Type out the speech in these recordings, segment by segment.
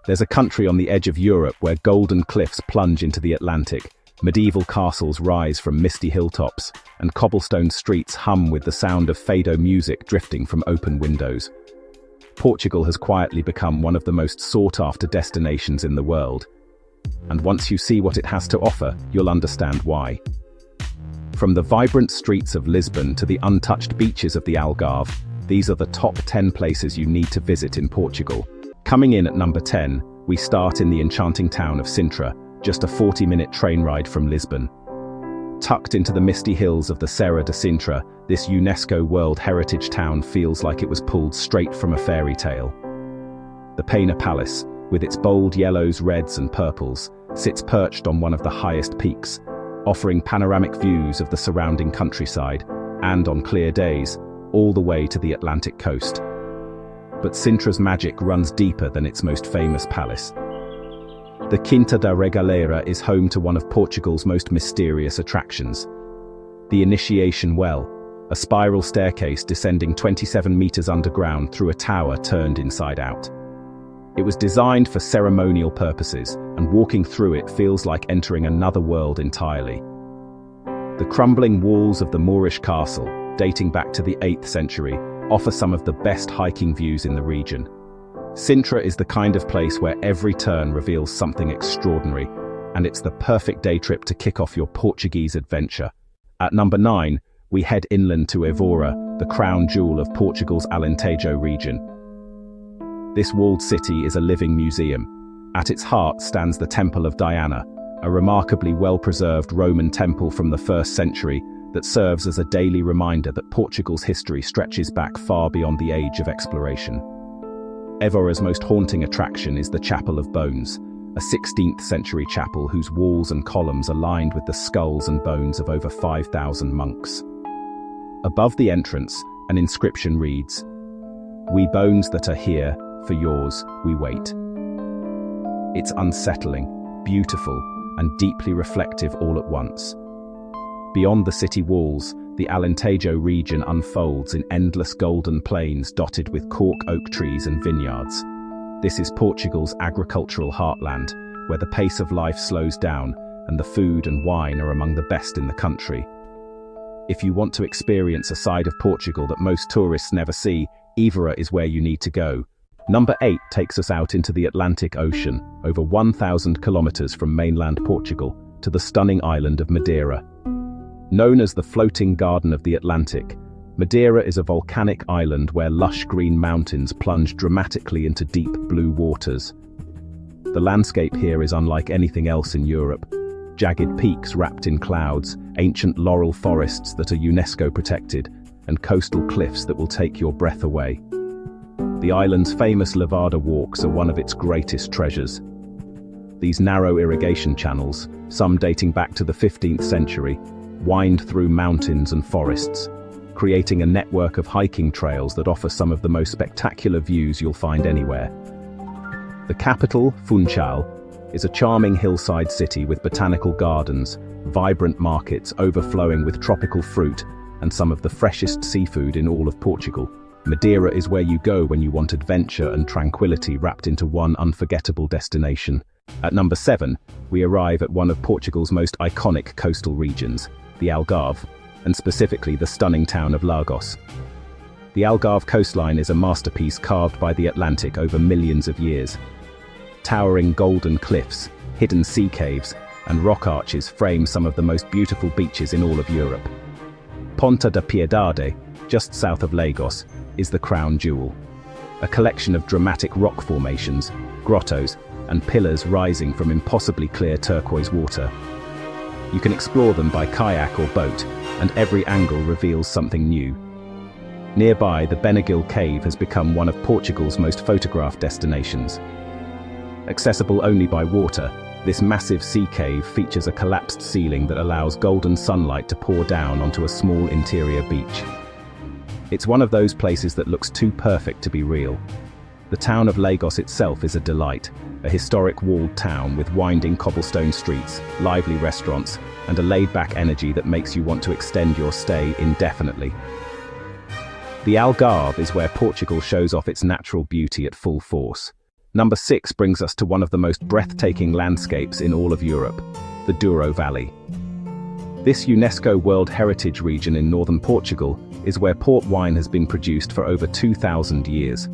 There's a country on the edge of Europe where golden cliffs plunge into the Atlantic, medieval castles rise from misty hilltops, and cobblestone streets hum with the sound of fado music drifting from open windows. Portugal has quietly become one of the most sought-after destinations in the world. And once you see what it has to offer, you'll understand why. From the vibrant streets of Lisbon to the untouched beaches of the Algarve, these are the top 10 places you need to visit in Portugal. Coming in at number 10, we start in the enchanting town of Sintra, just a 40-minute train ride from Lisbon. Tucked into the misty hills of the Serra de Sintra, this UNESCO World Heritage town feels like it was pulled straight from a fairy tale. The Peña Palace, with its bold yellows, reds and purples, sits perched on one of the highest peaks, offering panoramic views of the surrounding countryside, and on clear days, all the way to the Atlantic coast. But Sintra's magic runs deeper than its most famous palace. The Quinta da Regaleira is home to one of Portugal's most mysterious attractions. The Initiation Well, a spiral staircase descending 27 meters underground through a tower turned inside out. It was designed for ceremonial purposes, and walking through it feels like entering another world entirely. The crumbling walls of the Moorish castle, dating back to the 8th century, offer some of the best hiking views in the region. Sintra is the kind of place where every turn reveals something extraordinary, and it's the perfect day trip to kick off your Portuguese adventure. At number 9, we head inland to Évora, the crown jewel of Portugal's Alentejo region. This walled city is a living museum. At its heart stands the Temple of Diana, a remarkably well-preserved Roman temple from the 1st century that serves as a daily reminder that Portugal's history stretches back far beyond the age of exploration. Évora's most haunting attraction is the Chapel of Bones, a 16th century chapel whose walls and columns are lined with the skulls and bones of over 5,000 monks. Above the entrance, an inscription reads, "We bones that are here, for yours we wait." It's unsettling, beautiful, and deeply reflective all at once. Beyond the city walls, the Alentejo region unfolds in endless golden plains dotted with cork oak trees and vineyards. This is Portugal's agricultural heartland, where the pace of life slows down and the food and wine are among the best in the country. If you want to experience a side of Portugal that most tourists never see, Évora is where you need to go. Number 8 takes us out into the Atlantic Ocean, over 1,000 kilometers from mainland Portugal, to the stunning island of Madeira. Known as the floating garden of the Atlantic, Madeira is a volcanic island where lush green mountains plunge dramatically into deep blue waters. The landscape here is unlike anything else in Europe. Jagged peaks wrapped in clouds, ancient laurel forests that are UNESCO protected, and coastal cliffs that will take your breath away. The island's famous Levada walks are one of its greatest treasures. These narrow irrigation channels, some dating back to the 15th century, wind through mountains and forests, creating a network of hiking trails that offer some of the most spectacular views you'll find anywhere. The capital, Funchal, is a charming hillside city with botanical gardens, vibrant markets overflowing with tropical fruit, and some of the freshest seafood in all of Portugal. Madeira is where you go when you want adventure and tranquility wrapped into one unforgettable destination. At number 7, we arrive at one of Portugal's most iconic coastal regions, the Algarve, and specifically the stunning town of Lagos. The Algarve coastline is a masterpiece carved by the Atlantic over millions of years. Towering golden cliffs, hidden sea caves, and rock arches frame some of the most beautiful beaches in all of Europe. Ponta da Piedade, just south of Lagos, is the crown jewel. A collection of dramatic rock formations, grottos, and pillars rising from impossibly clear turquoise water. You can explore them by kayak or boat, and every angle reveals something new. Nearby, the Benagil Cave has become one of Portugal's most photographed destinations. Accessible only by water, this massive sea cave features a collapsed ceiling that allows golden sunlight to pour down onto a small interior beach. It's one of those places that looks too perfect to be real. The town of Lagos itself is a delight, a historic walled town with winding cobblestone streets, lively restaurants, and a laid-back energy that makes you want to extend your stay indefinitely. The Algarve is where Portugal shows off its natural beauty at full force. Number 6 brings us to one of the most breathtaking landscapes in all of Europe, the Douro Valley. This UNESCO World Heritage region in northern Portugal is where port wine has been produced for over 2,000 years.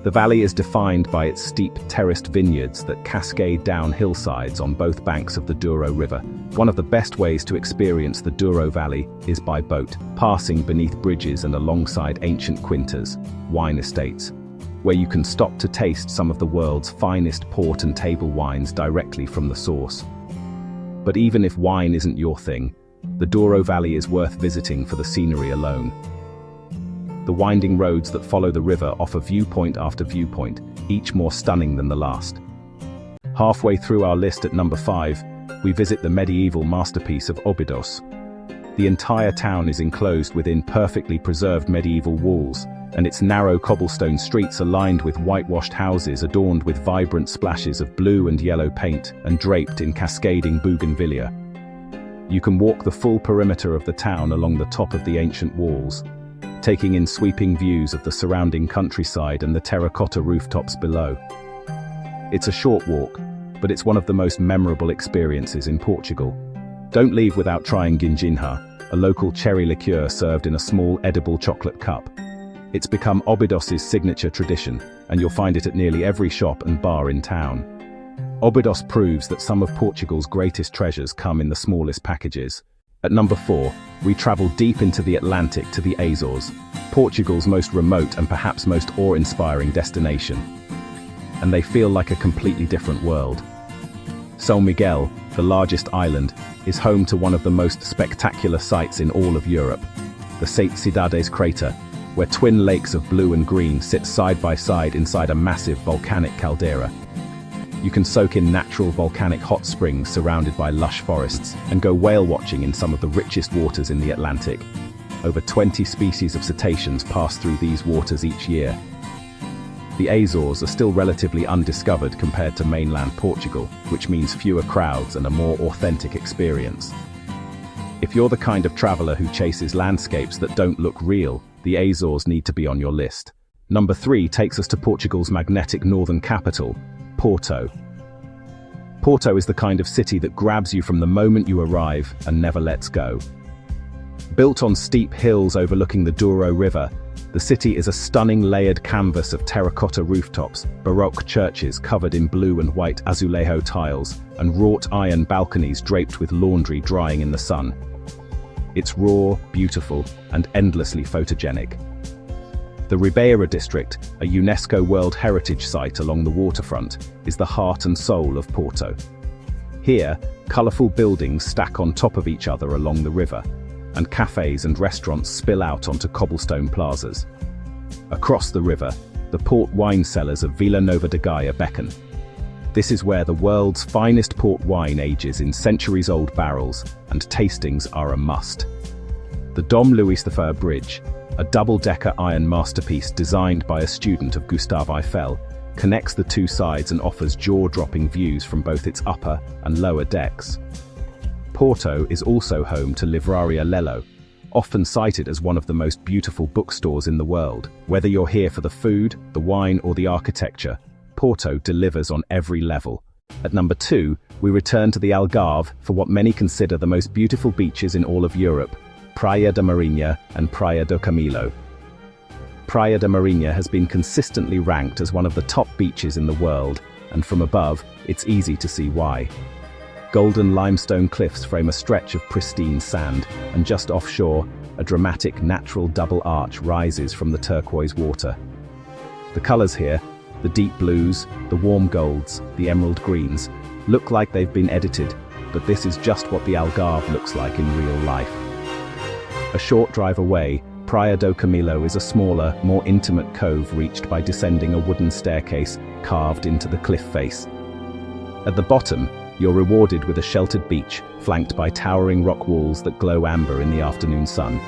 The valley is defined by its steep, terraced vineyards that cascade down hillsides on both banks of the Douro River. One of the best ways to experience the Douro Valley is by boat, passing beneath bridges and alongside ancient quintas, wine estates, where you can stop to taste some of the world's finest port and table wines directly from the source. But even if wine isn't your thing, the Douro Valley is worth visiting for the scenery alone. The winding roads that follow the river offer viewpoint after viewpoint, each more stunning than the last. Halfway through our list at number 5, we visit the medieval masterpiece of Óbidos. The entire town is enclosed within perfectly preserved medieval walls, and its narrow cobblestone streets are lined with whitewashed houses adorned with vibrant splashes of blue and yellow paint and draped in cascading bougainvillea. You can walk the full perimeter of the town along the top of the ancient walls, taking in sweeping views of the surrounding countryside and the terracotta rooftops below. It's a short walk, but it's one of the most memorable experiences in Portugal. Don't leave without trying ginginha, a local cherry liqueur served in a small edible chocolate cup. It's become Óbidos' signature tradition, and you'll find it at nearly every shop and bar in town. Óbidos proves that some of Portugal's greatest treasures come in the smallest packages. At number 4, we travel deep into the Atlantic to the Azores, Portugal's most remote and perhaps most awe-inspiring destination. And they feel like a completely different world. São Miguel, the largest island, is home to one of the most spectacular sights in all of Europe, the Sete Cidades crater, where twin lakes of blue and green sit side by side inside a massive volcanic caldera. You can soak in natural volcanic hot springs surrounded by lush forests and go whale watching in some of the richest waters in the Atlantic. Over 20 species of cetaceans pass through these waters each year. The Azores are still relatively undiscovered compared to mainland Portugal, which means fewer crowds and a more authentic experience. If you're the kind of traveler who chases landscapes that don't look real, the Azores need to be on your list. Number 3 takes us to Portugal's magnetic northern capital, Porto. Porto is the kind of city that grabs you from the moment you arrive and never lets go. Built on steep hills overlooking the Douro River, the city is a stunning layered canvas of terracotta rooftops, Baroque churches covered in blue and white azulejo tiles, and wrought iron balconies draped with laundry drying in the sun. It's raw, beautiful, and endlessly photogenic. The Ribeira district, a UNESCO World Heritage Site along the waterfront, is the heart and soul of Porto. Here, colourful buildings stack on top of each other along the river, and cafes and restaurants spill out onto cobblestone plazas. Across the river, the port wine cellars of Vila Nova de Gaia beckon. This is where the world's finest port wine ages in centuries-old barrels, and tastings are a must. The Dom Luís XI Bridge, a double-decker iron masterpiece designed by a student of Gustave Eiffel, connects the two sides and offers jaw-dropping views from both its upper and lower decks. Porto is also home to Livraria Lello, often cited as one of the most beautiful bookstores in the world. Whether you're here for the food, the wine, or the architecture, Porto delivers on every level. At number 2, we return to the Algarve for what many consider the most beautiful beaches in all of Europe, Praia da Marinha and Praia do Camilo. Praia da Marinha has been consistently ranked as one of the top beaches in the world, and from above, it's easy to see why. Golden limestone cliffs frame a stretch of pristine sand, and just offshore, a dramatic natural double arch rises from the turquoise water. The colors here, the deep blues, the warm golds, the emerald greens, look like they've been edited, but this is just what the Algarve looks like in real life. A short drive away, Praia do Camilo is a smaller, more intimate cove reached by descending a wooden staircase carved into the cliff face. At the bottom, you're rewarded with a sheltered beach, flanked by towering rock walls that glow amber in the afternoon sun.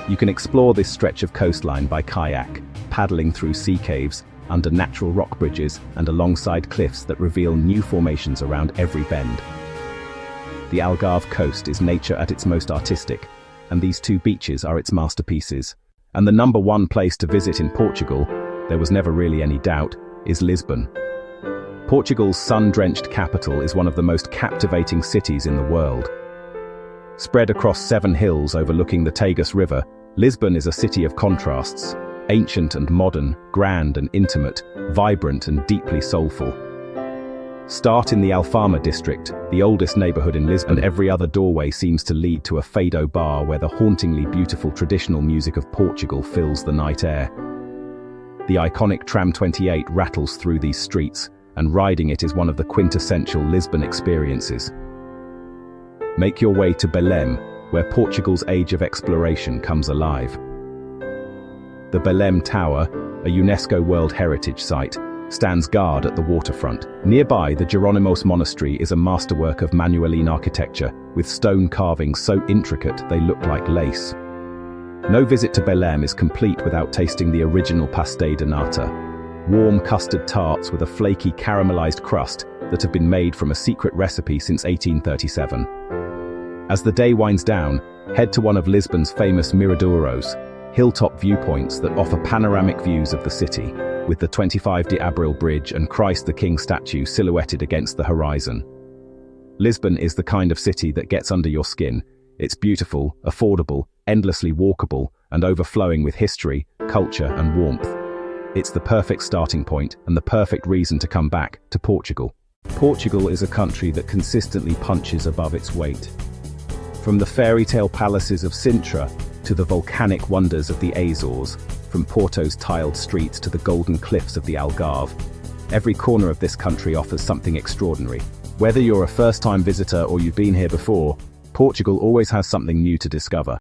You can explore this stretch of coastline by kayak, paddling through sea caves, under natural rock bridges, and alongside cliffs that reveal new formations around every bend. The Algarve coast is nature at its most artistic, and these two beaches are its masterpieces. And the number 1 place to visit in Portugal, there was never really any doubt, is Lisbon. Portugal's sun-drenched capital is one of the most captivating cities in the world. Spread across 7 hills overlooking the Tagus River, Lisbon is a city of contrasts, ancient and modern, grand and intimate, vibrant and deeply soulful. Start in the Alfama district, the oldest neighborhood in Lisbon, and every other doorway seems to lead to a fado bar where the hauntingly beautiful traditional music of Portugal fills the night air. The iconic Tram 28 rattles through these streets, and riding it is one of the quintessential Lisbon experiences. Make your way to Belém, where Portugal's age of exploration comes alive. The Belém Tower, a UNESCO World Heritage Site, stands guard at the waterfront. Nearby, the Jerónimos Monastery is a masterwork of Manueline architecture, with stone carvings so intricate they look like lace. No visit to Belém is complete without tasting the original pastel de nata, warm custard tarts with a flaky caramelized crust that have been made from a secret recipe since 1837. As the day winds down, head to one of Lisbon's famous miradouros, hilltop viewpoints that offer panoramic views of the city, with the 25 de Abril Bridge and Christ the King statue silhouetted against the horizon. Lisbon is the kind of city that gets under your skin. It's beautiful, affordable, endlessly walkable, and overflowing with history, culture, and warmth. It's the perfect starting point and the perfect reason to come back to Portugal. Portugal is a country that consistently punches above its weight. From the fairy tale palaces of Sintra to the volcanic wonders of the Azores, from Porto's tiled streets to the golden cliffs of the Algarve, every corner of this country offers something extraordinary. Whether you're a first-time visitor or you've been here before, Portugal always has something new to discover.